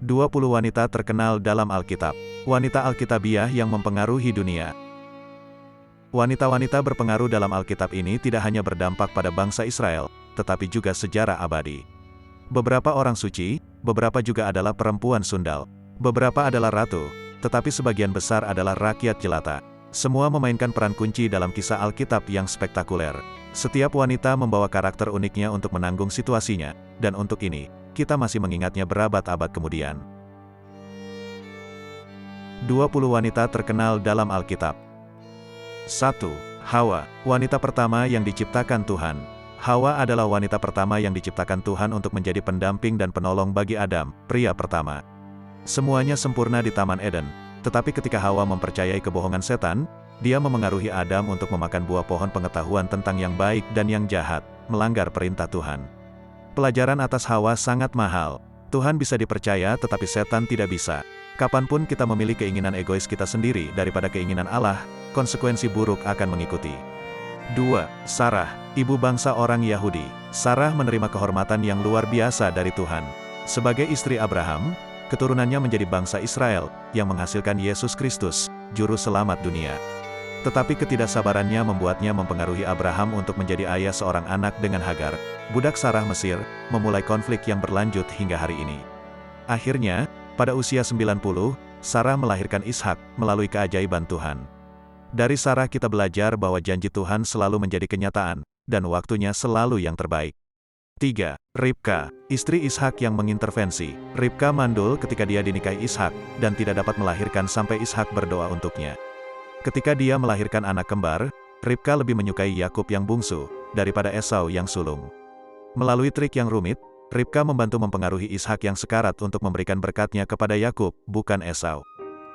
20 wanita terkenal dalam Alkitab. Wanita Alkitabiah yang mempengaruhi dunia. Wanita-wanita berpengaruh dalam Alkitab ini tidak hanya berdampak pada bangsa Israel, tetapi juga sejarah abadi. Beberapa orang suci, beberapa juga adalah perempuan sundal. Beberapa adalah ratu, tetapi sebagian besar adalah rakyat jelata. Semua memainkan peran kunci dalam kisah Alkitab yang spektakuler. Setiap wanita membawa karakter uniknya untuk menanggung situasinya, dan untuk ini, kita masih mengingatnya berabad-abad kemudian. 20 wanita terkenal dalam Alkitab. 1. Hawa, wanita pertama yang diciptakan Tuhan. Hawa adalah wanita pertama yang diciptakan Tuhan untuk menjadi pendamping dan penolong bagi Adam, pria pertama. Semuanya sempurna di Taman Eden, tetapi ketika Hawa mempercayai kebohongan setan, dia memengaruhi Adam untuk memakan buah pohon pengetahuan tentang yang baik dan yang jahat, melanggar perintah Tuhan. Pelajaran atas Hawa sangat mahal. Tuhan bisa dipercaya tetapi setan tidak bisa. Kapanpun kita memilih keinginan egois kita sendiri daripada keinginan Allah, konsekuensi buruk akan mengikuti. 2. Sarah, ibu bangsa orang Yahudi. Sarah menerima kehormatan yang luar biasa dari Tuhan. Sebagai istri Abraham, keturunannya menjadi bangsa Israel, yang menghasilkan Yesus Kristus, juru selamat dunia. Tetapi ketidaksabarannya membuatnya mempengaruhi Abraham untuk menjadi ayah seorang anak dengan Hagar, budak Sarah Mesir, memulai konflik yang berlanjut hingga hari ini. Akhirnya, pada usia 90, Sarah melahirkan Ishak melalui keajaiban Tuhan. Dari Sarah kita belajar bahwa janji Tuhan selalu menjadi kenyataan, dan waktunya selalu yang terbaik. 3. Ribka, istri Ishak yang mengintervensi. Ribka mandul ketika dia dinikahi Ishak, dan tidak dapat melahirkan sampai Ishak berdoa untuknya. Ketika dia melahirkan anak kembar, Ribka lebih menyukai Yakub yang bungsu, daripada Esau yang sulung. Melalui trik yang rumit, Ribka membantu mempengaruhi Ishak yang sekarat untuk memberikan berkatnya kepada Yakub, bukan Esau.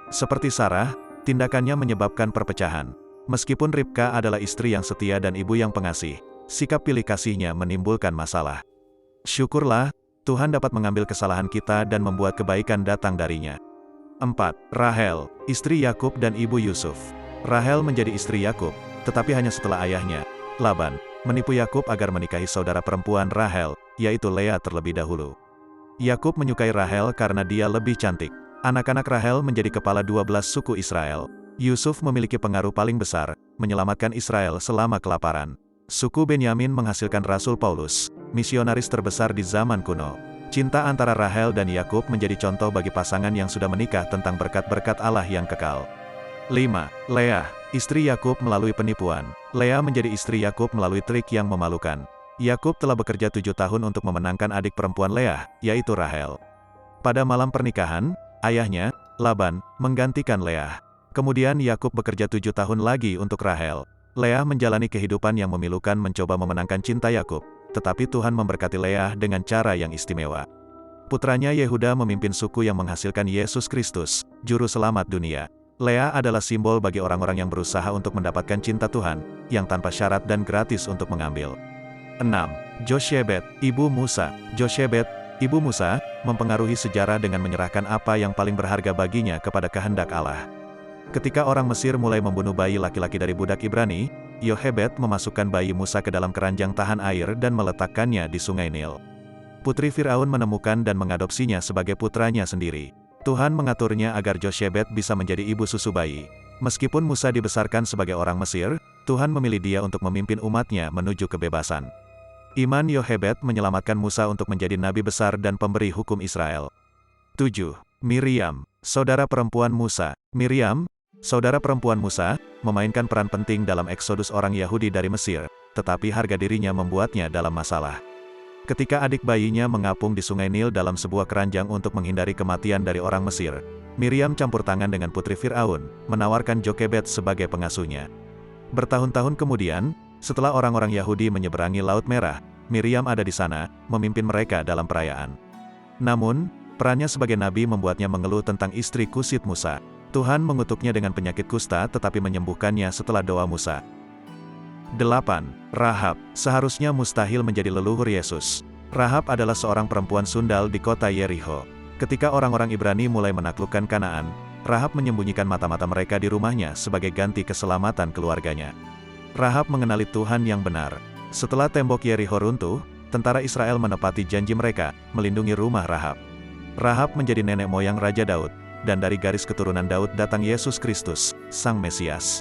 Seperti Sarah, tindakannya menyebabkan perpecahan. Meskipun Ribka adalah istri yang setia dan ibu yang pengasih, sikap pilih kasihnya menimbulkan masalah. Syukurlah, Tuhan dapat mengambil kesalahan kita dan membuat kebaikan datang darinya. 4. Rahel, istri Yakub dan ibu Yusuf. Rahel menjadi istri Yakub, tetapi hanya setelah ayahnya, Laban, menipu Yakub agar menikahi saudara perempuan Rahel, yaitu Lea terlebih dahulu. Yakub menyukai Rahel karena dia lebih cantik. Anak-anak Rahel menjadi kepala 12 suku Israel. Yusuf memiliki pengaruh paling besar, menyelamatkan Israel selama kelaparan. Suku Benyamin menghasilkan Rasul Paulus, misionaris terbesar di zaman kuno. Cinta antara Rahel dan Yakub menjadi contoh bagi pasangan yang sudah menikah tentang berkat-berkat Allah yang kekal. 5. Lea, istri Yakub melalui penipuan. Lea menjadi istri Yakub melalui trik yang memalukan. Yakub telah bekerja 7 tahun untuk memenangkan adik perempuan Lea, yaitu Rahel. Pada malam pernikahan, ayahnya, Laban, menggantikan Lea. Kemudian Yakub bekerja 7 tahun lagi untuk Rahel. Lea menjalani kehidupan yang memilukan mencoba memenangkan cinta Yakub, tetapi Tuhan memberkati Lea dengan cara yang istimewa. Putranya Yehuda memimpin suku yang menghasilkan Yesus Kristus, juru selamat dunia. Lea adalah simbol bagi orang-orang yang berusaha untuk mendapatkan cinta Tuhan, yang tanpa syarat dan gratis untuk mengambil. 6. Joshebet, ibu Musa. Joshebet, ibu Musa, mempengaruhi sejarah dengan menyerahkan apa yang paling berharga baginya kepada kehendak Allah. Ketika orang Mesir mulai membunuh bayi laki-laki dari budak Ibrani, Yochebed memasukkan bayi Musa ke dalam keranjang tahan air dan meletakkannya di sungai Nil. Putri Firaun menemukan dan mengadopsinya sebagai putranya sendiri. Tuhan mengaturnya agar Jochebed bisa menjadi ibu susu bayi. Meskipun Musa dibesarkan sebagai orang Mesir, Tuhan memilih dia untuk memimpin umatnya menuju kebebasan. Iman Yochebed menyelamatkan Musa untuk menjadi nabi besar dan pemberi hukum Israel. 7. Miriam, saudara perempuan Musa. Miriam, saudara perempuan Musa, memainkan peran penting dalam eksodus orang Yahudi dari Mesir, tetapi harga dirinya membuatnya dalam masalah. Ketika adik bayinya mengapung di sungai Nil dalam sebuah keranjang untuk menghindari kematian dari orang Mesir, Miriam campur tangan dengan putri Firaun, menawarkan Jochebed sebagai pengasuhnya. Bertahun-tahun kemudian, setelah orang-orang Yahudi menyeberangi Laut Merah, Miriam ada di sana, memimpin mereka dalam perayaan. Namun, perannya sebagai nabi membuatnya mengeluh tentang istri Kusit Musa. Tuhan mengutuknya dengan penyakit kusta tetapi menyembuhkannya setelah doa Musa. 8. Rahab, seharusnya mustahil menjadi leluhur Yesus. Rahab adalah seorang perempuan sundal di kota Yerikho. Ketika orang-orang Ibrani mulai menaklukkan Kanaan, Rahab menyembunyikan mata-mata mereka di rumahnya sebagai ganti keselamatan keluarganya. Rahab mengenali Tuhan yang benar. Setelah tembok Yerikho runtuh, tentara Israel menepati janji mereka, melindungi rumah Rahab. Rahab menjadi nenek moyang Raja Daud, dan dari garis keturunan Daud datang Yesus Kristus, Sang Mesias.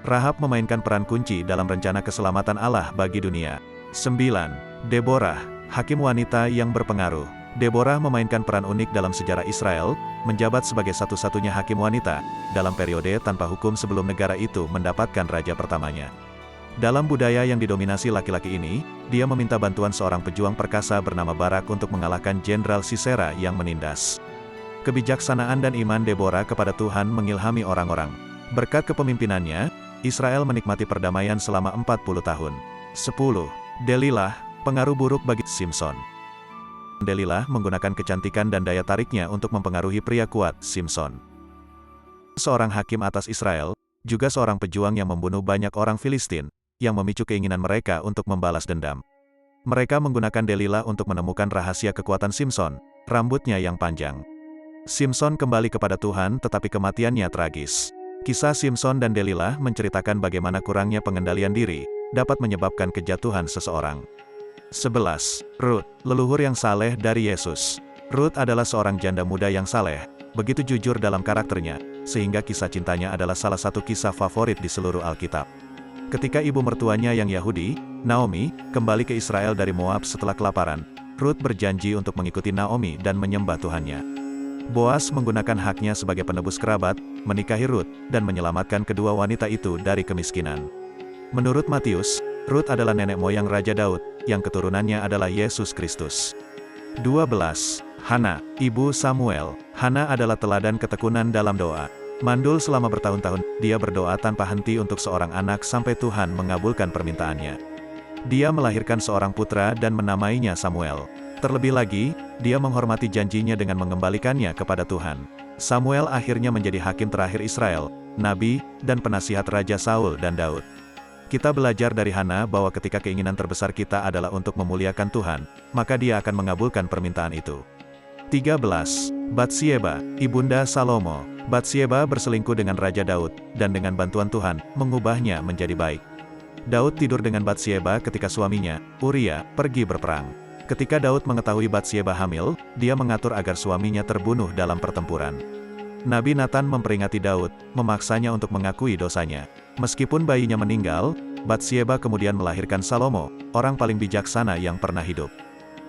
Rahab memainkan peran kunci dalam rencana keselamatan Allah bagi dunia. 9. Deborah, hakim wanita yang berpengaruh. Deborah memainkan peran unik dalam sejarah Israel, menjabat sebagai satu-satunya hakim wanita, dalam periode tanpa hukum sebelum negara itu mendapatkan raja pertamanya. Dalam budaya yang didominasi laki-laki ini, dia meminta bantuan seorang pejuang perkasa bernama Barak untuk mengalahkan Jenderal Sisera yang menindas. Kebijaksanaan dan iman Deborah kepada Tuhan mengilhami orang-orang. Berkat kepemimpinannya, Israel menikmati perdamaian selama 40 tahun. 10. Delilah, pengaruh buruk bagi Simson. Delilah menggunakan kecantikan dan daya tariknya untuk mempengaruhi pria kuat, Simson. Seorang hakim atas Israel, juga seorang pejuang yang membunuh banyak orang Filistin, yang memicu keinginan mereka untuk membalas dendam. Mereka menggunakan Delilah untuk menemukan rahasia kekuatan Simson, rambutnya yang panjang. Simson kembali kepada Tuhan tetapi kematiannya tragis. Kisah Simson dan Delilah menceritakan bagaimana kurangnya pengendalian diri dapat menyebabkan kejatuhan seseorang. 11. Ruth, leluhur yang saleh dari Yesus. Ruth adalah seorang janda muda yang saleh, begitu jujur dalam karakternya, sehingga kisah cintanya adalah salah satu kisah favorit di seluruh Alkitab. Ketika ibu mertuanya yang Yahudi, Naomi, kembali ke Israel dari Moab setelah kelaparan, Ruth berjanji untuk mengikuti Naomi dan menyembah Tuhannya. Boas menggunakan haknya sebagai penebus kerabat, menikahi Ruth, dan menyelamatkan kedua wanita itu dari kemiskinan. Menurut Matius, Ruth adalah nenek moyang Raja Daud, yang keturunannya adalah Yesus Kristus. 12. Hana, ibu Samuel. Hana adalah teladan ketekunan dalam doa. Mandul selama bertahun-tahun, dia berdoa tanpa henti untuk seorang anak sampai Tuhan mengabulkan permintaannya. Dia melahirkan seorang putra dan menamainya Samuel. Terlebih lagi, dia menghormati janjinya dengan mengembalikannya kepada Tuhan. Samuel akhirnya menjadi hakim terakhir Israel, nabi, dan penasihat Raja Saul dan Daud. Kita belajar dari Hana bahwa ketika keinginan terbesar kita adalah untuk memuliakan Tuhan, maka dia akan mengabulkan permintaan itu. 13. Batsyeba, ibunda Salomo. Batsyeba berselingkuh dengan Raja Daud, dan dengan bantuan Tuhan, mengubahnya menjadi baik. Daud tidur dengan Batsyeba ketika suaminya, Uria, pergi berperang. Ketika Daud mengetahui Batsyeba hamil, dia mengatur agar suaminya terbunuh dalam pertempuran. Nabi Nathan memperingati Daud, memaksanya untuk mengakui dosanya. Meskipun bayinya meninggal, Batsyeba kemudian melahirkan Salomo, orang paling bijaksana yang pernah hidup.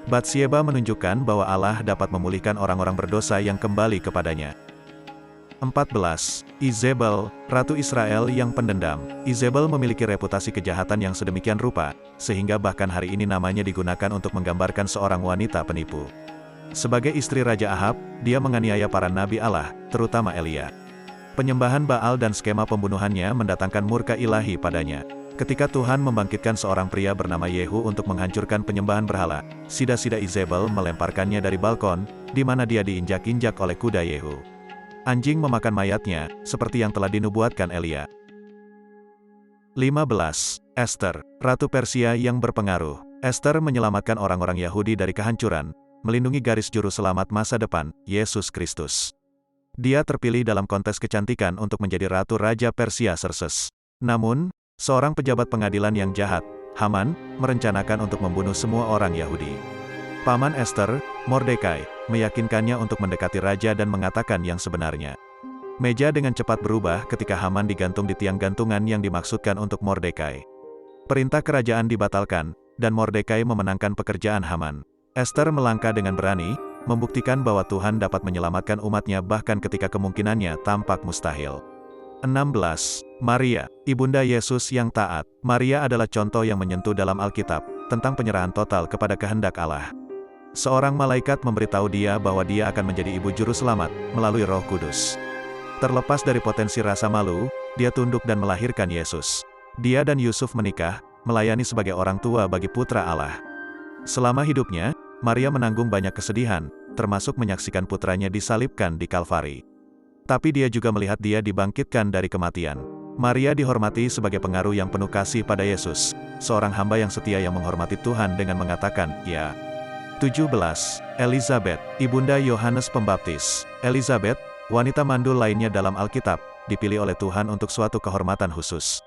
Batsyeba menunjukkan bahwa Allah dapat memulihkan orang-orang berdosa yang kembali kepadanya. 14. Izebel, Ratu Israel yang pendendam. Izebel memiliki reputasi kejahatan yang sedemikian rupa, sehingga bahkan hari ini namanya digunakan untuk menggambarkan seorang wanita penipu. Sebagai istri Raja Ahab, dia menganiaya para nabi Allah, terutama Elia. Penyembahan Baal dan skema pembunuhannya mendatangkan murka ilahi padanya. Ketika Tuhan membangkitkan seorang pria bernama Yehu untuk menghancurkan penyembahan berhala, sida-sida Izebel melemparkannya dari balkon, di mana dia diinjak-injak oleh kuda Yehu. Anjing memakan mayatnya, seperti yang telah dinubuatkan Elia. 15. Ester, Ratu Persia yang berpengaruh. Ester menyelamatkan orang-orang Yahudi dari kehancuran, melindungi garis juru selamat masa depan, Yesus Kristus. Dia terpilih dalam kontes kecantikan untuk menjadi Ratu Raja Persia Xerxes. Namun, seorang pejabat pengadilan yang jahat, Haman, merencanakan untuk membunuh semua orang Yahudi. Paman Ester, Mordekai, meyakinkannya untuk mendekati raja dan mengatakan yang sebenarnya. Meja dengan cepat berubah ketika Haman digantung di tiang gantungan yang dimaksudkan untuk Mordekai. Perintah kerajaan dibatalkan, dan Mordekai memenangkan pekerjaan Haman. Ester melangkah dengan berani, membuktikan bahwa Tuhan dapat menyelamatkan umatnya bahkan ketika kemungkinannya tampak mustahil. 16. Maria, ibunda Yesus yang taat. Maria adalah contoh yang menyentuh dalam Alkitab, tentang penyerahan total kepada kehendak Allah. Seorang malaikat memberitahu dia bahwa dia akan menjadi ibu juru selamat, melalui Roh Kudus. Terlepas dari potensi rasa malu, dia tunduk dan melahirkan Yesus. Dia dan Yusuf menikah, melayani sebagai orang tua bagi putra Allah. Selama hidupnya, Maria menanggung banyak kesedihan, termasuk menyaksikan putranya disalibkan di Kalvari. Tapi dia juga melihat dia dibangkitkan dari kematian. Maria dihormati sebagai pengaruh yang penuh kasih pada Yesus, seorang hamba yang setia yang menghormati Tuhan dengan mengatakan, ya. 17. Elizabeth, ibunda Yohanes Pembaptis. Elizabeth, wanita mandul lainnya dalam Alkitab, dipilih oleh Tuhan untuk suatu kehormatan khusus.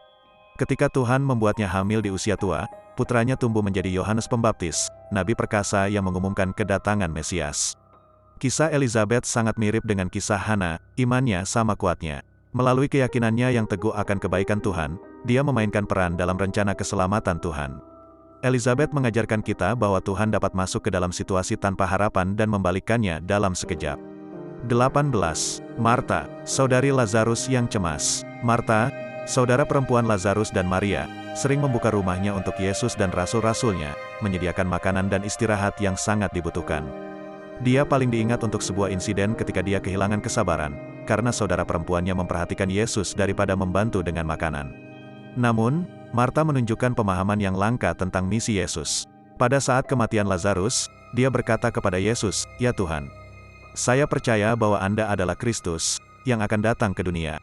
Ketika Tuhan membuatnya hamil di usia tua, putranya tumbuh menjadi Yohanes Pembaptis, nabi perkasa yang mengumumkan kedatangan Mesias. Kisah Elizabeth sangat mirip dengan kisah Hana, imannya sama kuatnya. Melalui keyakinannya yang teguh akan kebaikan Tuhan, dia memainkan peran dalam rencana keselamatan Tuhan. Elizabeth mengajarkan kita bahwa Tuhan dapat masuk ke dalam situasi tanpa harapan dan membalikkannya dalam sekejap. 18. Marta, saudari Lazarus yang cemas. Marta, saudara perempuan Lazarus dan Maria, sering membuka rumahnya untuk Yesus dan rasul-rasulnya, menyediakan makanan dan istirahat yang sangat dibutuhkan. Dia paling diingat untuk sebuah insiden ketika dia kehilangan kesabaran, karena saudara perempuannya memperhatikan Yesus daripada membantu dengan makanan. Namun, Marta menunjukkan pemahaman yang langka tentang misi Yesus. Pada saat kematian Lazarus, dia berkata kepada Yesus, "Ya Tuhan, saya percaya bahwa Anda adalah Kristus, yang akan datang ke dunia."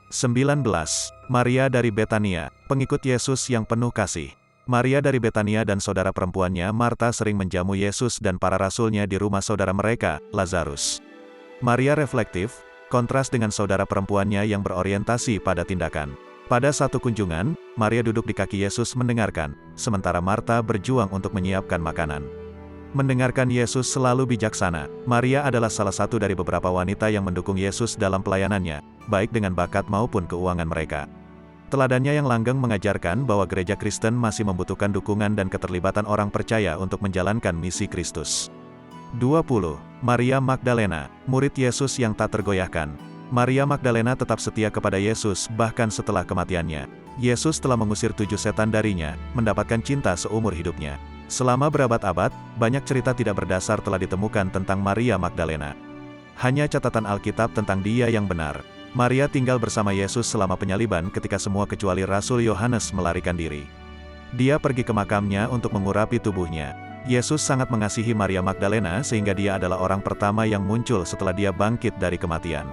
19. Maria dari Betania, pengikut Yesus yang penuh kasih. Maria dari Betania dan saudara perempuannya Marta sering menjamu Yesus dan para rasulnya di rumah saudara mereka, Lazarus. Maria reflektif, kontras dengan saudara perempuannya yang berorientasi pada tindakan. Pada satu kunjungan, Maria duduk di kaki Yesus mendengarkan, sementara Marta berjuang untuk menyiapkan makanan. Mendengarkan Yesus selalu bijaksana. Maria adalah salah satu dari beberapa wanita yang mendukung Yesus dalam pelayanannya, baik dengan bakat maupun keuangan mereka. Teladannya yang langgeng mengajarkan bahwa gereja Kristen masih membutuhkan dukungan dan keterlibatan orang percaya untuk menjalankan misi Kristus. 20. Maria Magdalena, murid Yesus yang tak tergoyahkan. Maria Magdalena tetap setia kepada Yesus bahkan setelah kematiannya. Yesus telah mengusir 7 setan darinya, mendapatkan cinta seumur hidupnya. Selama berabad-abad, banyak cerita tidak berdasar telah ditemukan tentang Maria Magdalena. Hanya catatan Alkitab tentang dia yang benar. Maria tinggal bersama Yesus selama penyaliban ketika semua kecuali Rasul Yohanes melarikan diri. Dia pergi ke makamnya untuk mengurapi tubuhnya. Yesus sangat mengasihi Maria Magdalena sehingga dia adalah orang pertama yang muncul setelah dia bangkit dari kematian.